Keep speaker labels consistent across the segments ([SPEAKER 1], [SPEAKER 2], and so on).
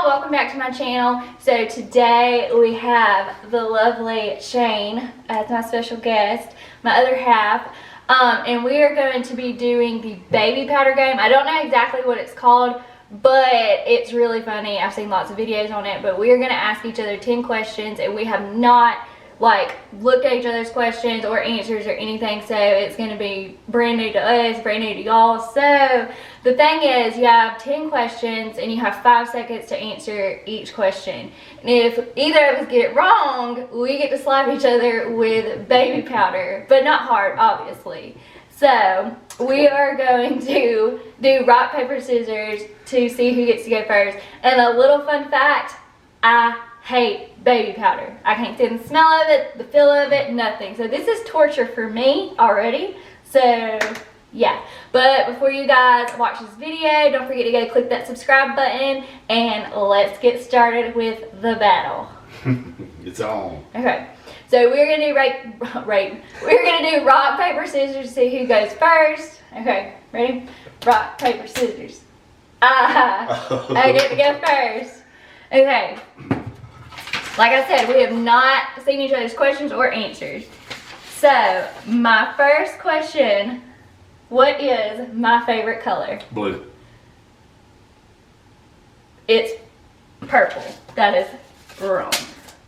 [SPEAKER 1] y'all, welcome back to my channel. So today we have the lovely Shane as my special guest, my other half, and we are going to be doing the baby powder game. I don't know exactly what it's called, but it's really funny. I've seen lots of videos on it, but we are going to ask each other 10 questions, and we have not looked at each other's questions or answers or anything, so it's going to be brand new to us, brand new to y'all. So the thing is, you have 10 questions and you have 5 seconds to answer each question, and if either of us get it wrong, we get to slap each other with baby powder, but not hard, obviously. So we are going to do rock, paper, scissors to see who gets to go first. And a little fun fact, I hate baby powder. I can't stand the smell of it, the feel of it, nothing. So this is torture for me already. So yeah, but before you guys watch this video, don't forget to go click that subscribe button, and let's get started with the battle.
[SPEAKER 2] It's on.
[SPEAKER 1] Okay, so we're gonna do we're gonna do rock, paper, scissors to see who goes first. Okay, ready? Rock, paper, scissors. I get to go first. Okay. Like I said, we have not seen each other's questions or answers. So, my first question, what is my favorite color?
[SPEAKER 2] Blue.
[SPEAKER 1] It's purple. That is wrong.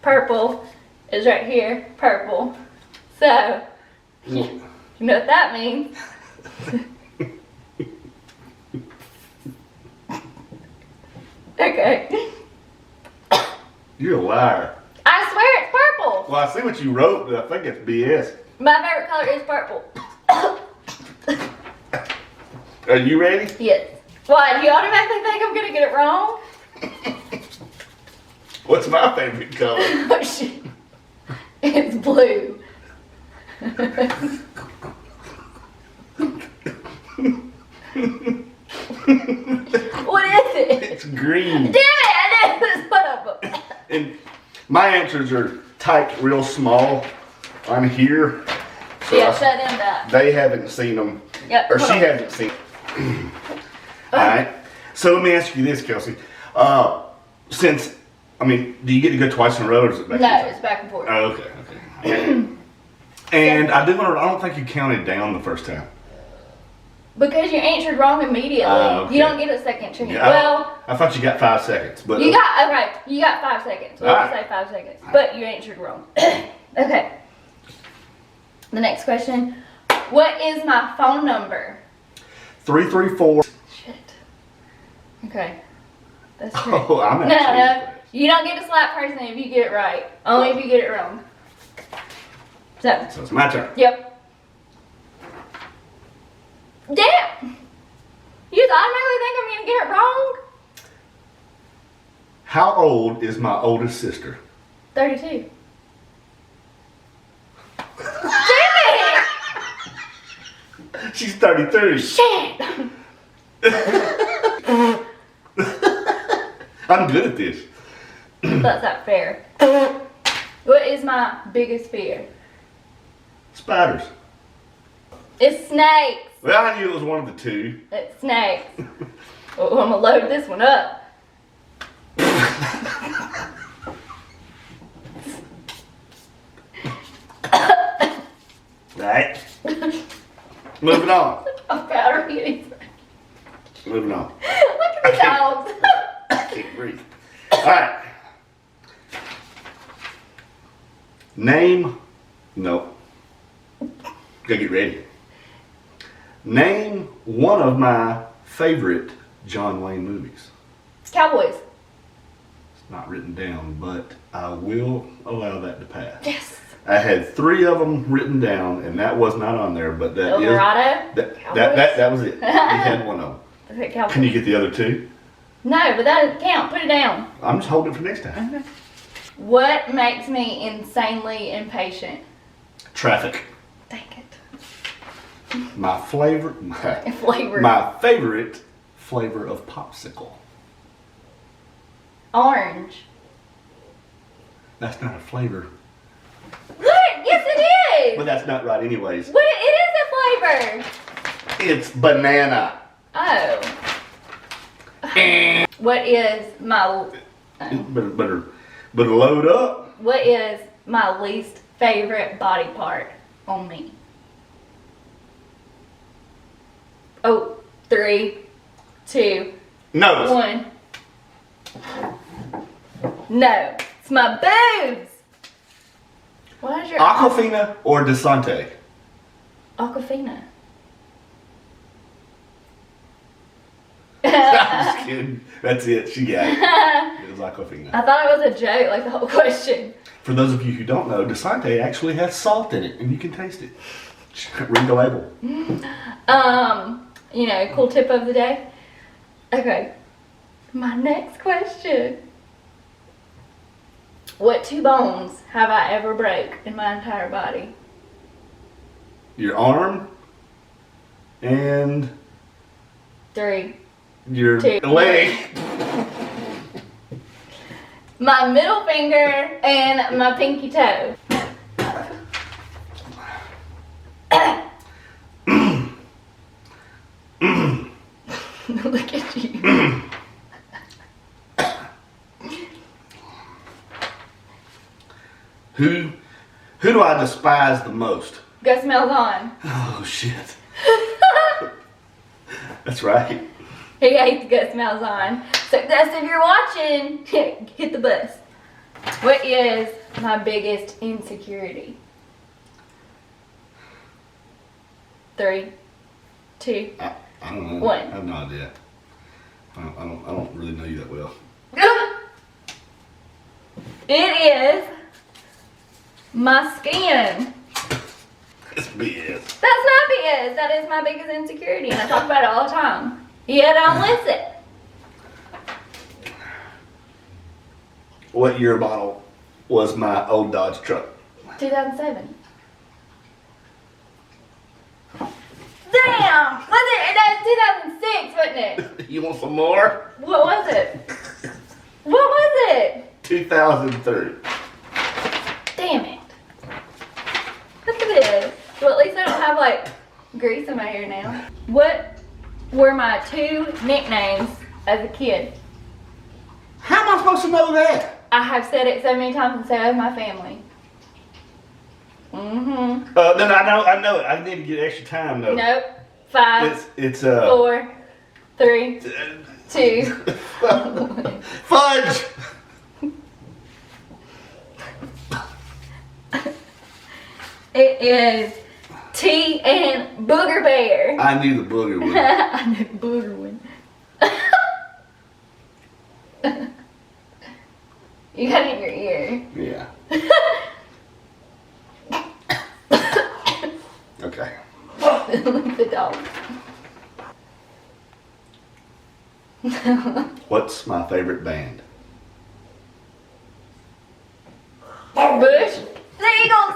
[SPEAKER 1] Purple is right here, purple. So, you know what that means. Okay.
[SPEAKER 2] You're a liar.
[SPEAKER 1] I swear it's purple.
[SPEAKER 2] Well, I see what you wrote, but I think it's BS.
[SPEAKER 1] My favorite color is purple.
[SPEAKER 2] Are you ready?
[SPEAKER 1] Yes. Why, do you automatically think I'm gonna get it wrong?
[SPEAKER 2] What's my favorite color?
[SPEAKER 1] Oh shit. It's blue. What is it?
[SPEAKER 2] It's green.
[SPEAKER 1] Damn it, I didn't put up.
[SPEAKER 2] And my answers are typed real small on here. So
[SPEAKER 1] Yeah, shut them up.
[SPEAKER 2] They haven't seen them.
[SPEAKER 1] Yep,
[SPEAKER 2] Or
[SPEAKER 1] hold
[SPEAKER 2] she
[SPEAKER 1] on.
[SPEAKER 2] hasn't seen them. Alright. So let me ask you this, Kelsey. Since, I mean, do you get to go twice in a row, or is it back
[SPEAKER 1] No,
[SPEAKER 2] and forth?
[SPEAKER 1] it's back and forth.
[SPEAKER 2] Oh, okay. And I don't think you counted down the first time.
[SPEAKER 1] Because you answered wrong immediately.
[SPEAKER 2] Okay.
[SPEAKER 1] You don't get a second chance.
[SPEAKER 2] Yeah,
[SPEAKER 1] Well,
[SPEAKER 2] I thought you got 5 seconds, but
[SPEAKER 1] you got 5 seconds. We'll
[SPEAKER 2] Alright.
[SPEAKER 1] say 5 seconds. But you answered wrong. Okay. The next question. What is my phone number?
[SPEAKER 2] 334.
[SPEAKER 1] Shit. Okay. That's true.
[SPEAKER 2] Oh, I'm
[SPEAKER 1] No,
[SPEAKER 2] actually.
[SPEAKER 1] no. You don't get to slap person if you get it right. Only if you get it wrong. So
[SPEAKER 2] So it's my turn.
[SPEAKER 1] yep. Damn! You automatically think I'm gonna get it wrong?
[SPEAKER 2] How old is my oldest sister?
[SPEAKER 1] 32. Damn
[SPEAKER 2] She's 33.
[SPEAKER 1] it! Shit!
[SPEAKER 2] I'm good at this.
[SPEAKER 1] That's not fair. What is my biggest fear?
[SPEAKER 2] Spiders.
[SPEAKER 1] It's snakes.
[SPEAKER 2] Well, I knew it was one of the two.
[SPEAKER 1] It's snakes. Oh, I'm gonna load this one up.
[SPEAKER 2] Right. Moving on.
[SPEAKER 1] I'm powder getting.
[SPEAKER 2] Moving on.
[SPEAKER 1] Look at the dogs.
[SPEAKER 2] I can't breathe. Alright. Name. No. Gotta get ready. Name one of my favorite John Wayne movies.
[SPEAKER 1] Cowboys.
[SPEAKER 2] It's not written down, but I will allow that to pass.
[SPEAKER 1] Yes.
[SPEAKER 2] I had 3 of them written down, and that was not on there, but that is
[SPEAKER 1] Eldorado.
[SPEAKER 2] that was it. We had one of them.
[SPEAKER 1] Okay, Cowboys.
[SPEAKER 2] Can you get the other 2?
[SPEAKER 1] No, but that doesn't count. Put it down.
[SPEAKER 2] I'm just holding it for next time.
[SPEAKER 1] Okay. What makes me insanely impatient?
[SPEAKER 2] Traffic.
[SPEAKER 1] Dang it.
[SPEAKER 2] My flavor.
[SPEAKER 1] Flavor.
[SPEAKER 2] My favorite flavor of popsicle.
[SPEAKER 1] Orange.
[SPEAKER 2] That's not a flavor.
[SPEAKER 1] What? Yes, it is.
[SPEAKER 2] But that's not right anyways.
[SPEAKER 1] What? It is a flavor.
[SPEAKER 2] It's banana.
[SPEAKER 1] Oh. What is my
[SPEAKER 2] Better load up.
[SPEAKER 1] What is my least favorite body part on me? Oh, 3, 2,
[SPEAKER 2] Nose.
[SPEAKER 1] 1. No, it's my boobs. What is your
[SPEAKER 2] Aquafina or Desante?
[SPEAKER 1] Aquafina?
[SPEAKER 2] I'm just kidding. That's it. She got it. It was Aquafina.
[SPEAKER 1] I thought it was a joke, like the whole question.
[SPEAKER 2] For those of you who don't know, Desante actually has salt in it, and you can taste it. Read the label.
[SPEAKER 1] Cool tip of the day. Okay, my next question. What 2 bones have I ever broke in my entire body?
[SPEAKER 2] Your arm and
[SPEAKER 1] 3.
[SPEAKER 2] your
[SPEAKER 1] 2.
[SPEAKER 2] leg.
[SPEAKER 1] My middle finger and my pinky toe. Look at you.
[SPEAKER 2] Who do I despise the most?
[SPEAKER 1] Gus Malzahn.
[SPEAKER 2] Oh shit. That's right.
[SPEAKER 1] He hates Gus Malzahn. So Gus, if you're watching, hit the bus. What is my biggest insecurity? 3, 2.
[SPEAKER 2] I don't know.
[SPEAKER 1] One.
[SPEAKER 2] I have no idea. I don't really know you that well.
[SPEAKER 1] It is my skin.
[SPEAKER 2] It's BS.
[SPEAKER 1] That's not BS. That is my biggest insecurity, and I talk about it all the time. Yet I don't listen.
[SPEAKER 2] What year model was my old Dodge truck?
[SPEAKER 1] 2007. Damn! Was it? That was 2006, wasn't it?
[SPEAKER 2] You want some more?
[SPEAKER 1] What was it? What was it?
[SPEAKER 2] 2003.
[SPEAKER 1] Damn it. Look at this. Well, at least I don't have like grease in my hair now. What were my 2 nicknames as a kid?
[SPEAKER 2] How am I supposed to know that?
[SPEAKER 1] I have said it so many times, and so has my family. Mm-hmm.
[SPEAKER 2] Then I know it. I need to get extra time though.
[SPEAKER 1] Nope. 5,
[SPEAKER 2] It's
[SPEAKER 1] 4, 3, 2.
[SPEAKER 2] Fudge.
[SPEAKER 1] It is T and Booger Bear.
[SPEAKER 2] I knew the booger one.
[SPEAKER 1] I know the booger one. You got it in your ear.
[SPEAKER 2] Yeah. Okay.
[SPEAKER 1] The dog.
[SPEAKER 2] What's my favorite band?
[SPEAKER 1] Bush. The Eagles.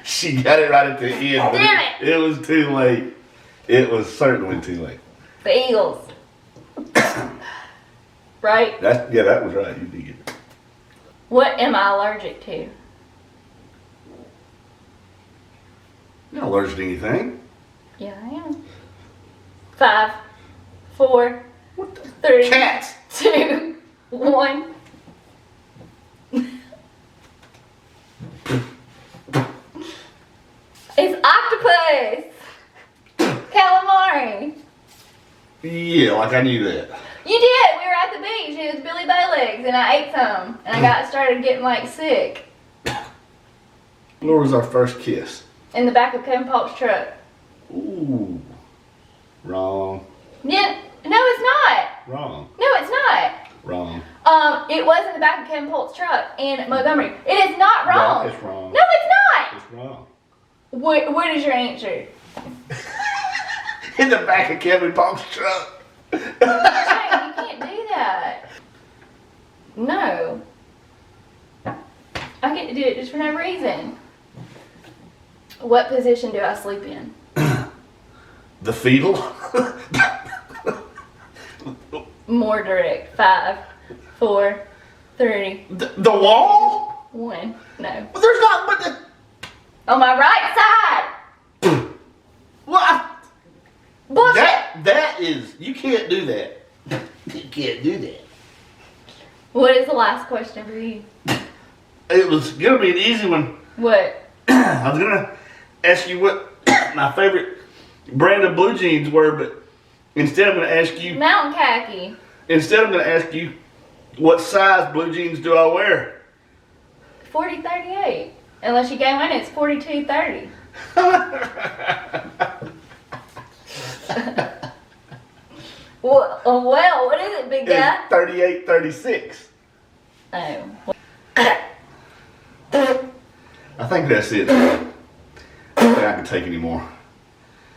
[SPEAKER 2] She got it right at the end. But
[SPEAKER 1] Damn it.
[SPEAKER 2] It was too late. It was certainly too late.
[SPEAKER 1] The Eagles. Right?
[SPEAKER 2] That was right. You did get it.
[SPEAKER 1] What am I allergic to?
[SPEAKER 2] You're not allergic to anything.
[SPEAKER 1] Yeah, I am. 5, 4, 3,
[SPEAKER 2] Cats.
[SPEAKER 1] 2, 1. It's octopus. Calamari.
[SPEAKER 2] Yeah, like I knew that.
[SPEAKER 1] You did. We were at the beach. It was Billy Bowlegs, and I ate some, and I started getting like sick
[SPEAKER 2] Where was our first kiss?
[SPEAKER 1] in the back of Kevin Paul's truck.
[SPEAKER 2] Ooh. Wrong.
[SPEAKER 1] Yeah. No, it's not.
[SPEAKER 2] Wrong.
[SPEAKER 1] No, it's not.
[SPEAKER 2] Wrong.
[SPEAKER 1] It was in the back of Kevin Paul's truck in Montgomery. It is not wrong.
[SPEAKER 2] No, it's wrong.
[SPEAKER 1] No, it's not.
[SPEAKER 2] It's wrong.
[SPEAKER 1] What is your answer?
[SPEAKER 2] In the back of Kevin Paul's truck.
[SPEAKER 1] Shane, you can't do that. No. I get to do it just for no reason. What position do I sleep in?
[SPEAKER 2] The fetal.
[SPEAKER 1] More direct. 5, 4, 3,
[SPEAKER 2] The wall?
[SPEAKER 1] 1. No.
[SPEAKER 2] But there's not. But the,
[SPEAKER 1] On my right side.
[SPEAKER 2] what?
[SPEAKER 1] Bullshit.
[SPEAKER 2] That is. You can't do that. You can't do that.
[SPEAKER 1] What is the last question for you?
[SPEAKER 2] It was gonna be an easy one.
[SPEAKER 1] What?
[SPEAKER 2] I was gonna ask you what my favorite brand of blue jeans were, but instead I'm gonna ask you.
[SPEAKER 1] Mountain khaki.
[SPEAKER 2] Instead I'm gonna ask you, what size blue jeans do I wear?
[SPEAKER 1] 40-38. Unless you gain weight, it's 42-30. Well, what is it, big guy?
[SPEAKER 2] It's 38-36.
[SPEAKER 1] Oh.
[SPEAKER 2] I think that's it. I don't think I can take any more.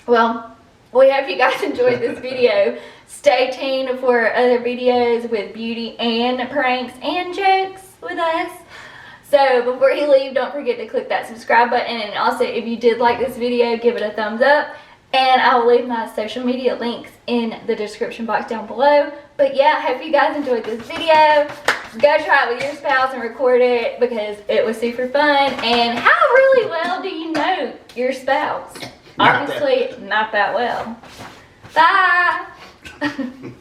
[SPEAKER 1] Well, we hope you guys enjoyed this video. Stay tuned for other videos with beauty and pranks and jokes with us. So before you leave, don't forget to click that subscribe button. And also, if you did like this video, give it a thumbs up. And I will leave my social media links in the description box down below. But yeah, I hope you guys enjoyed this video. Go try it with your spouse and record it because it was super fun. And how really well do you know your spouse? Obviously, not that well. Bye.